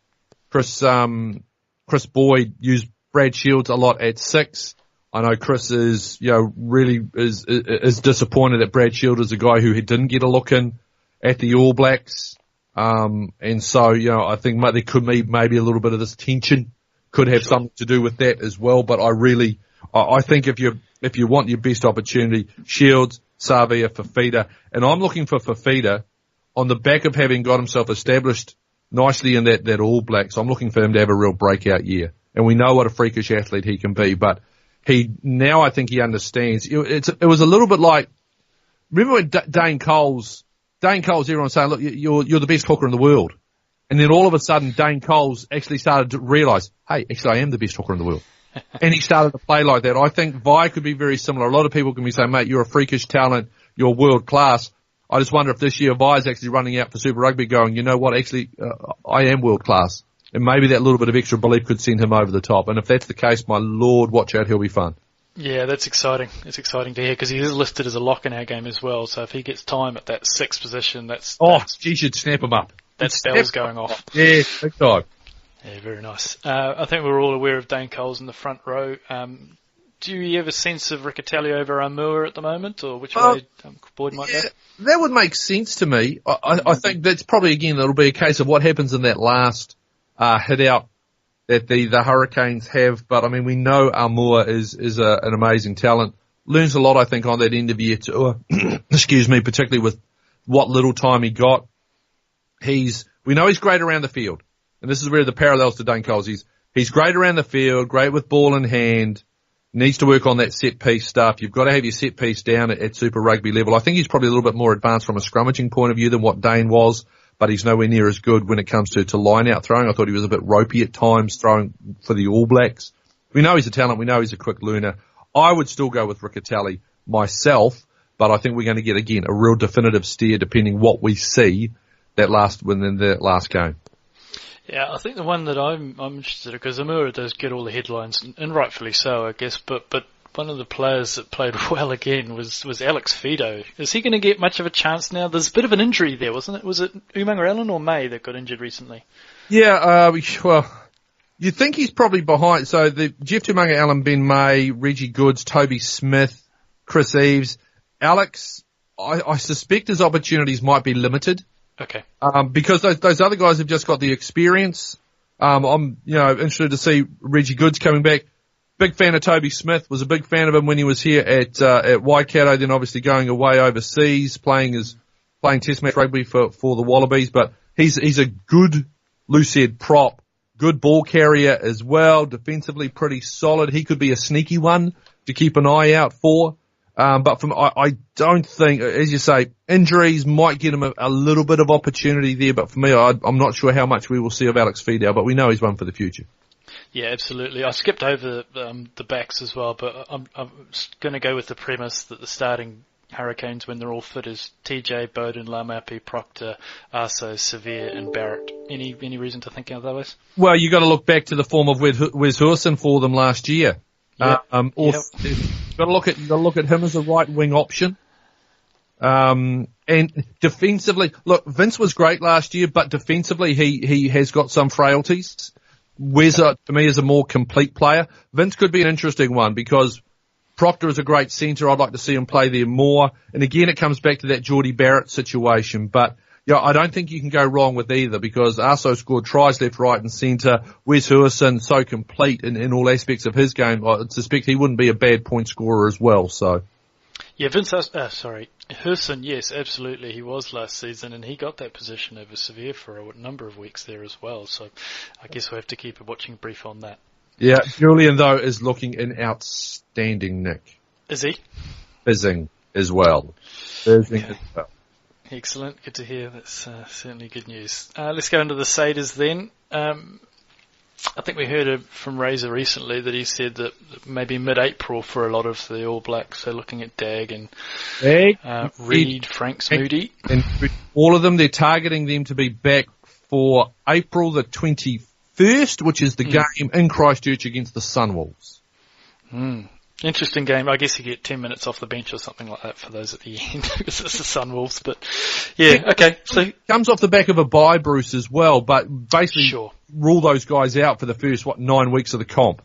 S2: Boyd use Brad Shields a lot at 6. I know Chris is, really is disappointed that Brad Shields is a guy who didn't get a look in at the All Blacks. And so, I think there could be maybe a little bit of this tension could have something to do with that as well. But I think if you want your best opportunity, Shields, Savea, Fifita, and I'm looking for Fifita on the back of having got himself established nicely in that All Blacks. I'm looking for him to have a real breakout year. And we know what a freakish athlete he can be, but I think he understands. It was a little bit like, remember when Dane Coles, everyone saying, look, you're the best hooker in the world. And then all of a sudden, Dane Coles actually started to realise, hey, actually I am the best hooker in the world. And he started to play like that. I think Vi could be very similar. A lot of people can be saying, mate, you're a freakish talent, you're world class. I just wonder if this year Vi is actually running out for Super Rugby going, you know what, actually, I am world class. And maybe that little bit of extra belief could send him over the top. And if that's the case, my lord, watch out, he'll be fun.
S3: Yeah, that's exciting. It's exciting to hear because he is listed as a lock in our game as well. So if he gets time at that 6th position,
S2: you should snap him up.
S3: That spell's going off.
S2: Yeah, big time.
S3: Yeah, very nice. I think we're all aware of Dane Coles in the front row. Do you have a sense of Riccatelli over Amua at the moment, or which way Boyd might go?
S2: That would make sense to me. I think that's probably, again, it'll be a case of what happens in that last hit out that the Hurricanes have. But, I mean, we know Amua is an amazing talent. Learns a lot, I think, on that end of year tour. Excuse me, particularly with what little time he got. We know he's great around the field. And this is where the parallels to Dane Coles. He's great around the field, great with ball in hand, needs to work on that set piece stuff. You've got to have your set piece down at Super Rugby level. I think he's probably a little bit more advanced from a scrummaging point of view than what Dane was, but he's nowhere near as good when it comes to line out throwing. I thought he was a bit ropey at times throwing for the All Blacks. We know he's a talent. We know he's a quick learner. I would still go with Riccatelli myself, but I think we're going to get, again, a real definitive steer depending what we see within the last game.
S3: Yeah, I think the one that I'm interested in, because Amura does get all the headlines, and rightfully so, I guess, but one of the players that played well again was Alex Fido. Is he going to get much of a chance now? There's a bit of an injury there, wasn't it? Was it Umanga Allen or May that got injured recently?
S2: Yeah, you think he's probably behind. So the Jeff Umanga Allen, Ben May, Reggie Goods, Toby Smith, Chris Eves. Alex, I suspect his opportunities might be limited.
S3: Okay.
S2: Because those other guys have just got the experience. I'm, interested to see Reggie Goods coming back. Big fan of Toby Smith. Was a big fan of him when he was here at Waikato. Then obviously going away overseas, playing Test match rugby for the Wallabies. But he's a good loose head prop, good ball carrier as well. Defensively pretty solid. He could be a sneaky one to keep an eye out for. But I don't think, as you say, injuries might get him a little bit of opportunity there. But for me, I'm not sure how much we will see of Alex Fidow, but we know he's one for the future.
S3: Yeah, absolutely. I skipped over the backs as well, but I'm going to go with the premise that the starting Hurricanes, when they're all fit, is TJ, Beauden, Lamapi, Proctor, Arso, Severe, and Barrett. Any reason to think otherwise?
S2: Well, you got to look back to the form of Wes Hurson for them last year.
S3: Yep.
S2: You've got to look at him as a right wing option. And defensively, look, Vince was great last year, but defensively he has got some frailties. Wes, to me, is a more complete player. Vince could be an interesting one because Proctor is a great centre. I'd like to see him play there more. And again, it comes back to that Jordie Barrett situation. But I don't think you can go wrong with either because Arso scored tries left, right, and centre. Wes Hurson so complete in all aspects of his game. I suspect he wouldn't be a bad point scorer as well. So.
S3: Yeah, Hurson, yes, absolutely, he was last season, and he got that position over Severe for a number of weeks there as well, so I guess we'll have to keep a watching brief on that.
S2: Yeah, Julian, though, is looking an outstanding nick.
S3: Is he?
S2: Fizzing as well. Fizzing as well.
S3: Excellent, good to hear, that's certainly good news. Let's go into the Saders then. I think we heard from Razor recently that he said that maybe mid-April for a lot of the All Blacks. They're looking at Dag and Reid, Franks, Moody.
S2: And all of them, they're targeting them to be back for April the 21st, which is the game in Christchurch against the Sunwolves.
S3: Interesting game. I guess you get 10 minutes off the bench or something like that for those at the end because it's the Sunwolves. But yeah, okay. So
S2: comes off the back of a bye, Bruce, as well. But basically, rule those guys out for the first 9 weeks of the comp.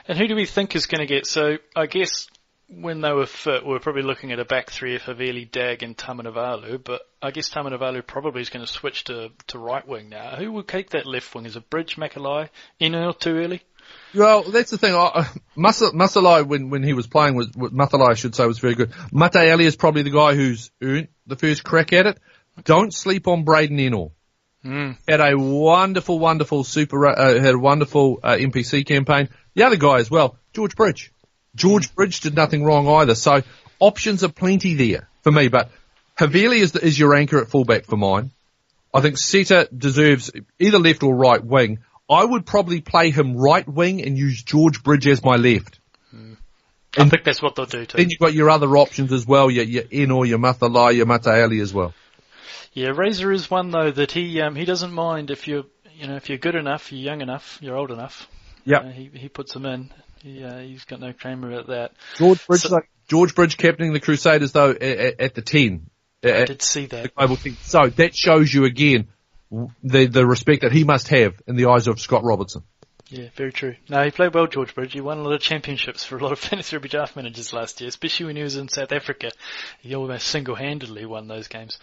S3: And who do we think is going to get? So I guess when they were fit, we're probably looking at a back three of Havili, Dag, and Tamanavalu. But I guess Tamanavalu probably is going to switch to right wing now. Who will take that left wing? Is it Bridge, Makalai, Inu too early?
S2: Well, that's the thing. Masalai, when he was playing, Matalai, I should say, was very good. Mataele is probably the guy who's earned the first crack at it. Don't sleep on Braden Ennor. Had a wonderful NPC campaign. The other guy as well, George Bridge. George Bridge did nothing wrong either. So options are plenty there for me. But Havili is your anchor at fullback for mine. I think Seta deserves either left or right wing. I would probably play him right wing and use George Bridge as my left.
S3: I think that's what they'll do too.
S2: Then you've got your other options as well, your Ennor, your Matalai, your Mataele as well.
S3: Yeah, Razor is one though that he doesn't mind if you're good enough, you're young enough, you're old enough.
S2: Yeah.
S3: He puts them in. He's got no claim about that.
S2: George Bridge captaining the Crusaders though at the 10.
S3: I did see that. The
S2: global team. So that shows you again the respect that he must have in the eyes of Scott Robertson.
S3: Yeah, very true. No, he played well, George Bridge. He won a lot of championships for a lot of fantasy rugby draft managers last year, especially when he was in South Africa. He almost single-handedly won those games.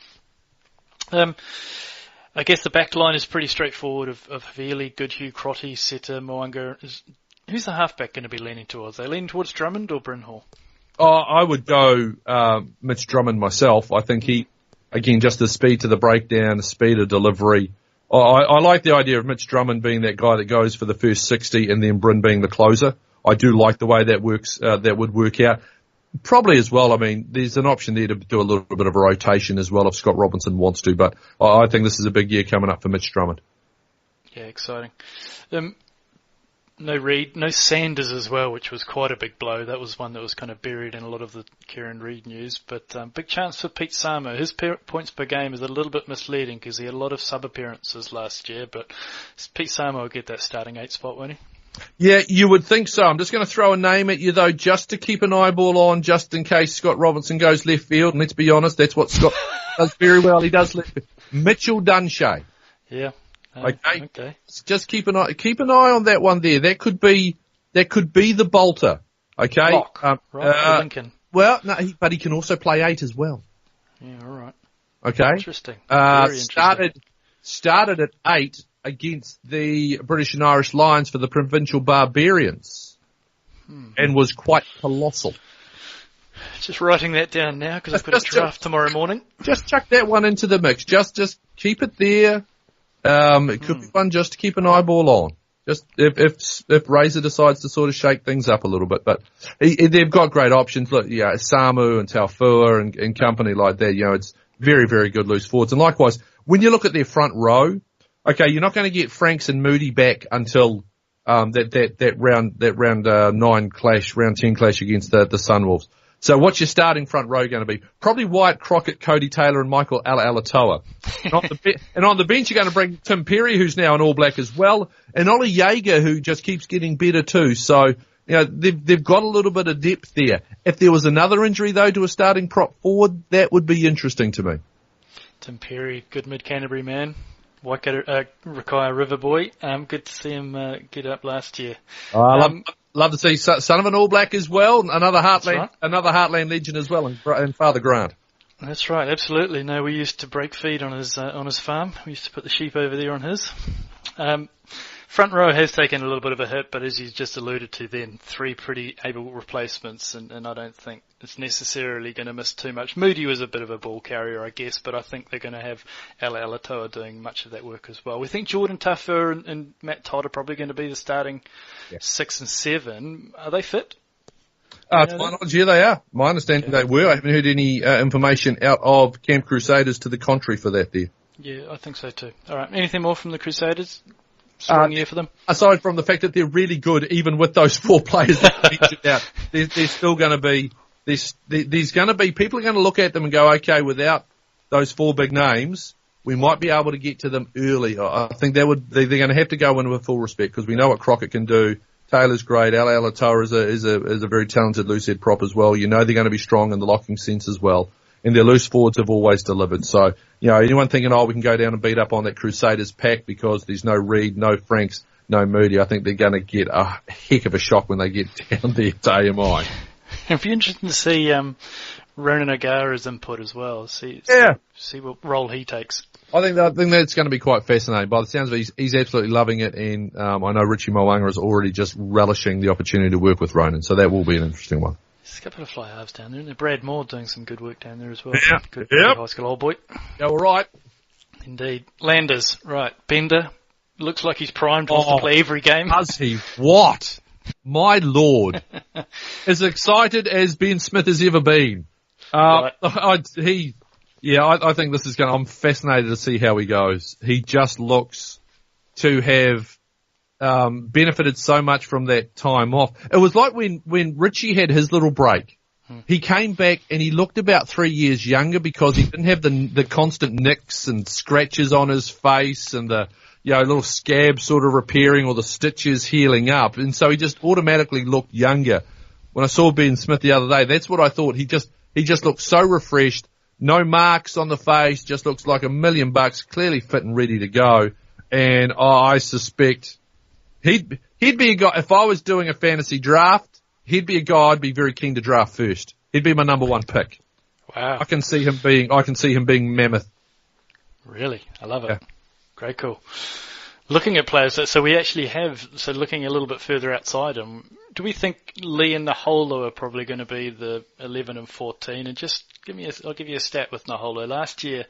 S3: I guess the back line is pretty straightforward of Havili, Goodhue, Crotty, Seta, Moanga. Who's the halfback going to be leaning towards? Are they leaning towards Drummond or Brynhall?
S2: I would go Mitch Drummond myself. I think he, again, just the speed to the breakdown, the speed of delivery. I like the idea of Mitch Drummond being that guy that goes for the first 60 and then Bryn being the closer. I do like the way that works, that would work out. Probably as well, I mean, there's an option there to do a little bit of a rotation as well if Scott Robinson wants to, but I think this is a big year coming up for Mitch Drummond.
S3: Yeah, exciting. No Reid, no Sanders as well, which was quite a big blow. That was one that was kind of buried in a lot of the Kieran Reid news. But big chance for Pete Samo. His points per game is a little bit misleading because he had a lot of sub-appearances last year. But Pete Samo will get that starting 8 spot, won't he?
S2: Yeah, you would think so. I'm just going to throw a name at you, though, just to keep an eyeball on, just in case Scott Robinson goes left field. And let's be honest, that's what Scott does very well. He does left field. Mitchell Dunshay.
S3: Yeah.
S2: Okay. Just keep an eye on that one there. That could be the bolter. Okay.
S3: Lock, right? Lincoln.
S2: Well, no, but he can also play 8 as well.
S3: Yeah, all right.
S2: Okay.
S3: Interesting. Very interesting.
S2: Started at 8 against the British and Irish Lions for the Provincial Barbarians, and was quite colossal.
S3: Just writing that down now because I've got a draft tomorrow morning.
S2: Just chuck that one into the mix. Just keep it there. It could be one just to keep an eyeball on. Just if Razor decides to sort of shake things up a little bit, but they've got great options. Look, yeah, Samu and Taufua and company like that. You know, it's very, very good loose forwards. And likewise, when you look at their front row, okay, you're not going to get Franks and Moody back until that round 9 clash, round 10 clash against the Sunwolves. So what's your starting front row going to be? Probably Wyatt Crockett, Cody Taylor, and Michael Alatoa. And on the bench, you're going to bring Tim Perry, who's now an All Black as well, and Ollie Jaeger, who just keeps getting better too. So, you know, they've got a little bit of depth there. If there was another injury, though, to a starting prop forward, that would be interesting to me.
S3: Tim Perry, good mid-Canterbury man. Waikato River boy. Good to see him get up last year.
S2: Love to see son of an All Black as well, another Heartland legend as well, and Father Grant.
S3: That's right, absolutely. No, we used to break feed on his farm. We used to put the sheep over there on his. Front row has taken a little bit of a hit, but as you just alluded to then, 3 pretty able replacements, and I don't think it's necessarily going to miss too much. Moody was a bit of a ball carrier, I guess, but I think they're going to have Alatoa doing much of that work as well. We think Jordan Taufua and Matt Todd are probably going to be the starting 6 and 7. Are they fit?
S2: To my knowledge, yeah, they are. My understanding they were. I haven't heard any information out of Camp Crusaders to the contrary for that there.
S3: Yeah, I think so too. All right, anything more from the Crusaders? Strong year for them.
S2: Aside from the fact that they're really good, even with those 4 players that you mentioned out, there's still going to be there's going to be people are going to look at them and go, okay, without those 4 big names, we might be able to get to them early. I think they're going to have to go in with full respect because we know what Crockett can do. Taylor's great. Alatoa is a very talented loose head prop as well. You know they're going to be strong in the locking sense as well. And their loose forwards have always delivered. So, you know, anyone thinking, we can go down and beat up on that Crusaders pack because there's no Reed, no Franks, no Moody, I think they're going to get a heck of a shock when they get down there to AMI.
S3: It'd be interesting to see Ronan O'Gara's input as well. See what role he takes.
S2: I think that's going to be quite fascinating. By the sounds of it, he's absolutely loving it, and I know Richie Mo'unga is already just relishing the opportunity to work with Ronan, so that will be an interesting one.
S3: There's a couple of fly halves down there, and Brad Moore doing some good work down there as well.
S2: Yeah.
S3: Good high school old boy.
S2: Yeah, all right.
S3: Indeed. Landers, right. Bender, looks like he's primed, wants to play every game.
S2: Does he? What? My Lord. As excited as Ben Smith has ever been.
S3: Right.
S2: I think this is I'm fascinated to see how he goes. He just looks to have benefited so much from that time off. It was like when Richie had his little break. He came back and he looked about 3 years younger because he didn't have the constant nicks and scratches on his face and the little scabs sort of repairing or the stitches healing up. And so he just automatically looked younger. When I saw Ben Smith the other day, that's what I thought. He just looked so refreshed. No marks on the face, just looks like $1 million, clearly fit and ready to go. And I suspect he'd be a guy, if I was doing a fantasy draft, he'd be a guy I'd be very keen to draft first. He'd be my number 1 pick.
S3: Wow.
S2: I can see him being mammoth.
S3: Really? I love it. Yeah. Great, cool. Looking at players, so we actually have, looking a little bit further outside him, do we think Lee and Naholo are probably going to be the 11 and 14? And just I'll give you a stat with Naholo. Last year,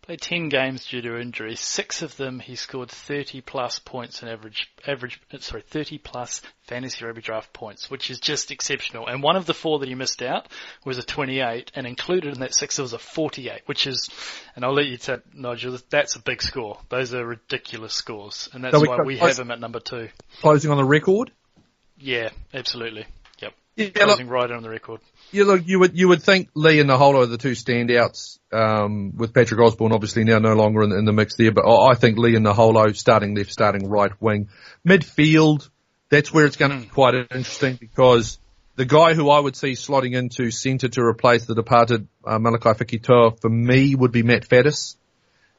S3: played 10 games due to injury. 6 of them he scored 30 plus points in 30 plus fantasy rugby draft points, which is just exceptional. And one of the 4 that he missed out was a 28, and included in that 6 there was a 48, which is, and I'll let you tell Nigel, that's a big score. Those are ridiculous scores, and that's why we have him at number 2. Closing
S2: on the record?
S3: Yeah, absolutely. Yep.
S2: Yeah,
S3: closing right on the record.
S2: Yeah, look, you would think Lee and Naholo are the 2 standouts, with Patrick Osborne obviously now no longer in the mix there, but I think Lee and Naholo starting left, starting right wing. Midfield, that's where it's going to be quite interesting because the guy who I would see slotting into centre to replace the departed Malachi Fekitoa for me would be Matt Faddis.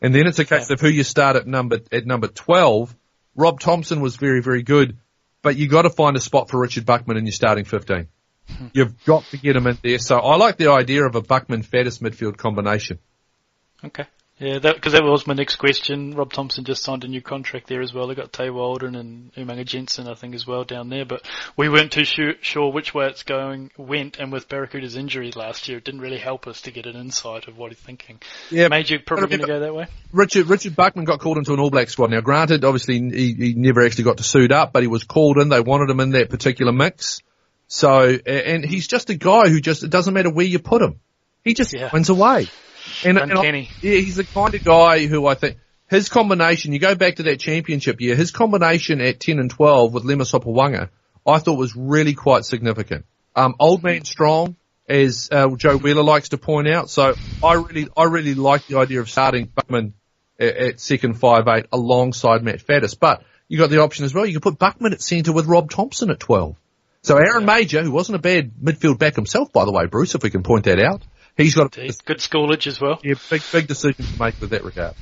S2: And then it's a case of who you start at number 12. Rob Thompson was very, very good, but you got to find a spot for Richard Buckman in your starting 15. You've got to get him in there. So I like the idea of a Buckman-Faddis midfield combination.
S3: Okay. Yeah, because that was my next question. Rob Thompson just signed a new contract there as well. They got Tay Yalden and Umanga Jensen, I think, as well down there. But we weren't too sure which way it's went. And with Barracuda's injury last year, it didn't really help us to get an insight of what he's thinking. Yeah, Major probably going to go that way.
S2: Richard Buckman got called into an All Black squad. Now, granted, obviously he never actually got to suit up, but he was called in. They wanted him in that particular mix. So, and he's just a guy who it doesn't matter where you put him. He just wins away. And he's the kind of guy who I think his combination, you go back to that championship year, his combination at 10 and 12 with Lema Sopawanga, I thought was really quite significant. Old man strong, as Joe Wheeler likes to point out. So I really like the idea of starting Buckman at second 5'8" alongside Matt Faddis. But you got the option as well. You could put Buckman at centre with Rob Thompson at 12. So Aaron Major, who wasn't a bad midfield back himself, by the way, Bruce, if we can point that out. He's got
S3: good schoolage as well.
S2: Yeah, big decision to make with that regard.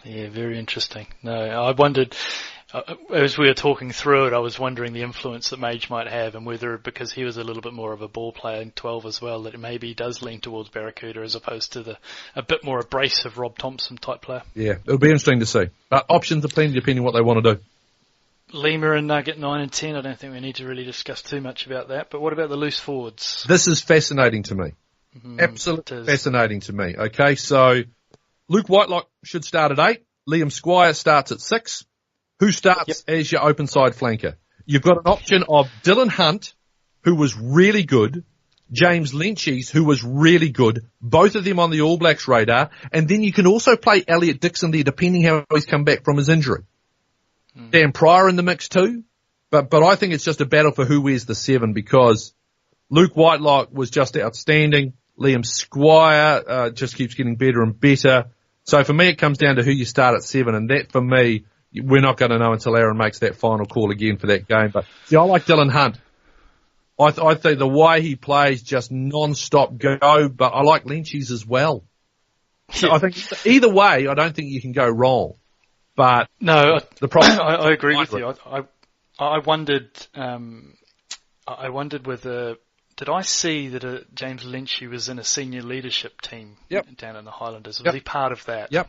S3: Yeah, very interesting. No, I wondered, as we were talking through it, I was wondering the influence that Mage might have and whether, because he was a little bit more of a ball player in 12 as well, that maybe he does lean towards Barracuda as opposed to a bit more abrasive Rob Thompson type player.
S2: Yeah, it'll be interesting to see. But options are plenty depending on what they want to do.
S3: Lima and Nugget 9 and 10, I don't think we need to really discuss too much about that. But what about the loose forwards?
S2: This is fascinating to me. Absolutely fascinating to me. Okay, so Luke Whitelock should start at 8. Liam Squire starts at 6. Who starts as your open side flanker? You've got an option of Dylan Hunt, who was really good, James Lynchies, who was really good, both of them on the All Blacks radar, and then you can also play Elliot Dixon there depending how he's come back from his injury. Dan Pryor in the mix too, but I think it's just a battle for who wears the 7 because Luke Whitelock was just outstanding. Liam Squire just keeps getting better and better. So for me, it comes down to who you start at 7, and that for me, we're not going to know until Aaron makes that final call again for that game. But see, I like Dylan Hunt. I think the way he plays just non-stop go, but I like Lynchies as well. So I think either way, I don't think you can go wrong. But
S3: no,
S2: the problem
S3: I agree with you. I wondered whether. Did I see that James Lynchy was in a senior leadership team down in the Highlanders? Was he part of that?
S2: Yep.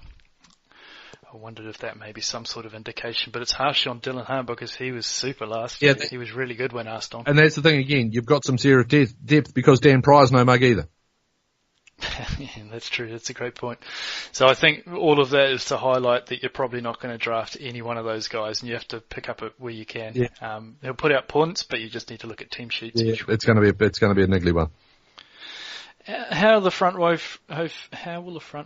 S3: I wondered if that may be some sort of indication, but it's harsh on Dylan Hunt because he was super last year. He was really good when asked on.
S2: And that's the thing again, you've got some serious depth because Dan Pryor's no mug either.
S3: Yeah, that's true. That's a great point. So I think all of that is to highlight that you're probably not going to draft any one of those guys, and you have to pick up it where you can.
S2: Yeah.
S3: They'll put out points, but you just need to look at team sheets.
S2: Yeah, it's going to be a niggly one.
S3: How will the front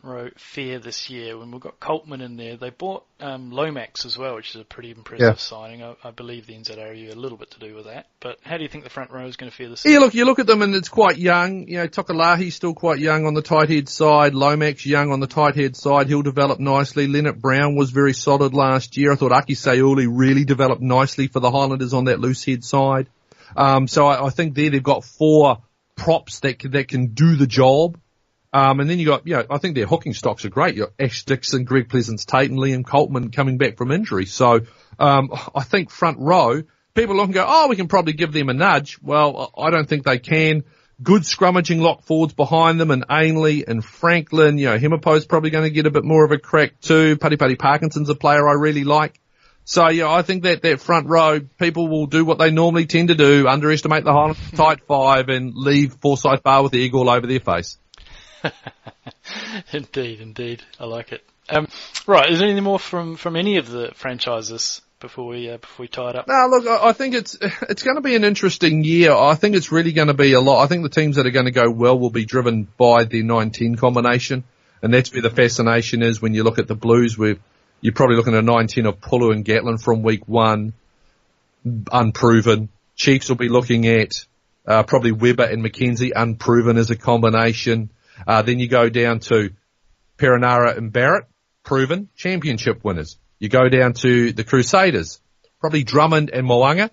S3: row fare this year? When we've got Coltman in there, they bought Lomax as well, which is a pretty impressive signing. I believe the NZRU a little bit to do with that. But how do you think the front row is going to fare this year?
S2: Yeah, you look at them and it's quite young. You know, Tokalahi's still quite young on the tight head side. Lomax young on the tight head side. He'll develop nicely. Leonard Brown was very solid last year. I thought Aki Sayuli really developed nicely for the Highlanders on that loose head side. So I think they've got 4 props that can do the job. And then you got, I think their hooking stocks are great. You got Ash Dixon, Greg Pleasance-Tate and Liam Coltman coming back from injury. So, I think front row, people look and go, we can probably give them a nudge. Well, I don't think they can. Good scrummaging lock forwards behind them and Ainley and Franklin. Hemipo's probably going to get a bit more of a crack too. Putty Parkinson's a player I really like. So, I think that front row, people will do what they normally tend to do, underestimate the Highlanders tight 5 and leave Forsyth Bar with the egg all over their face.
S3: Indeed. I like it. Right, is there any more from any of the franchises before we tie it up?
S2: No, look, I think it's going to be an interesting year. I think it's really going to be a lot. I think the teams that are going to go well will be driven by the 9-10 combination, and that's where the fascination is when you look at the Blues with you're probably looking at a 9-10 of Pulu and Gatlin from week 1, unproven. Chiefs will be looking at probably Webber and McKenzie, unproven as a combination. Then you go down to Perenara and Barrett, proven, championship winners. You go down to the Crusaders, probably Drummond and Moanga,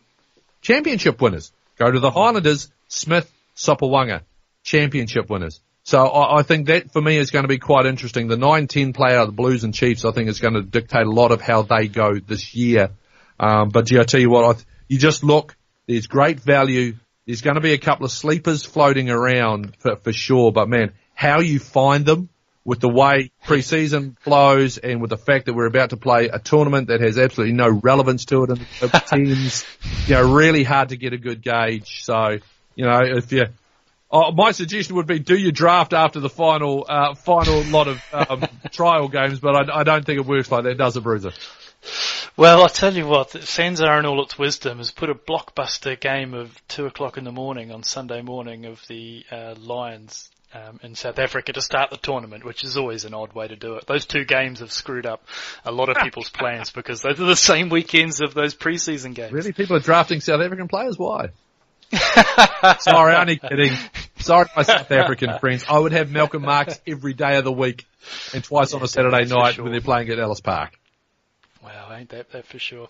S2: championship winners. Go to the Highlanders, Smith, Sopawanga, championship winners. So I think that for me is going to be quite interesting. The 9-10 play out of the Blues and Chiefs I think is going to dictate a lot of how they go this year. But I tell you what, you just look, there's great value There's going to be a couple of sleepers floating around for sure, but man, how you find them with the way pre-season flows and with the fact that we're about to play a tournament that has absolutely no relevance to it in the teams, really hard to get a good gauge. So, if you, my suggestion would be do your draft after the final lot of trial games, but I don't think it works like that, does it, Bruiser?
S3: Well, I'll tell you what, Sanzar in all its wisdom has put a blockbuster game of 2:00 in the morning on Sunday morning of the Lions in South Africa to start the tournament, which is always an odd way to do it. Those two games have screwed up a lot of people's plans because those are the same weekends of those preseason games.
S2: Really? People are drafting South African players? Why? Sorry, only kidding. Sorry, my South African friends. I would have Malcolm Marx every day of the week and twice on a Saturday night when they're playing at Ellis Park.
S3: Wow, ain't that for sure.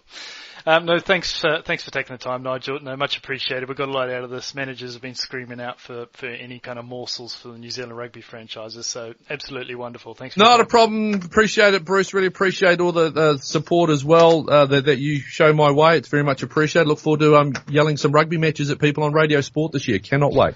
S3: No, thanks for taking the time, Nigel. No, much appreciated. We got a lot out of this. Managers have been screaming out for any kind of morsels for the New Zealand rugby franchises, so absolutely wonderful. Thanks.
S2: Not a problem. Appreciate it, Bruce. Really appreciate all the support as well that you show my way. It's very much appreciated. Look forward to yelling some rugby matches at people on Radio Sport this year. Cannot wait.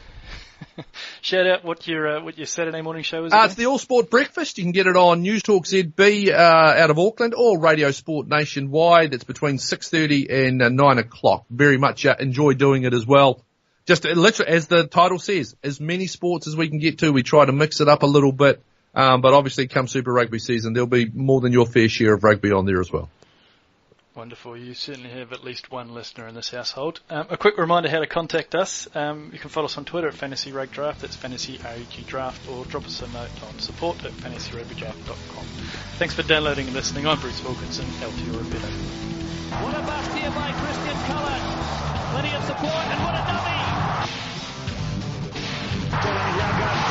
S3: Shout out what your Saturday morning show is.
S2: It's the All Sport Breakfast. You can get it on Newstalk ZB out of Auckland or Radio Sport nationwide. It's between 6:30 and 9 o'clock. Very much enjoy doing it as well. Just literally, as the title says, as many sports as we can get to. We try to mix it up a little bit, but obviously come Super Rugby season, there'll be more than your fair share of rugby on there as well.
S3: Wonderful. You certainly have at least one listener in this household. A quick reminder how to contact us. You can follow us on Twitter at Fantasy Rug Draft. That's Fantasy REG Draft, or drop us a note on support@fantasyrugbydraft.com. Thanks for downloading and listening. I'm Bruce Wilkinson, LTO Repeater.
S4: What a bust here by Christian Cullen. Plenty of support, and what a dummy!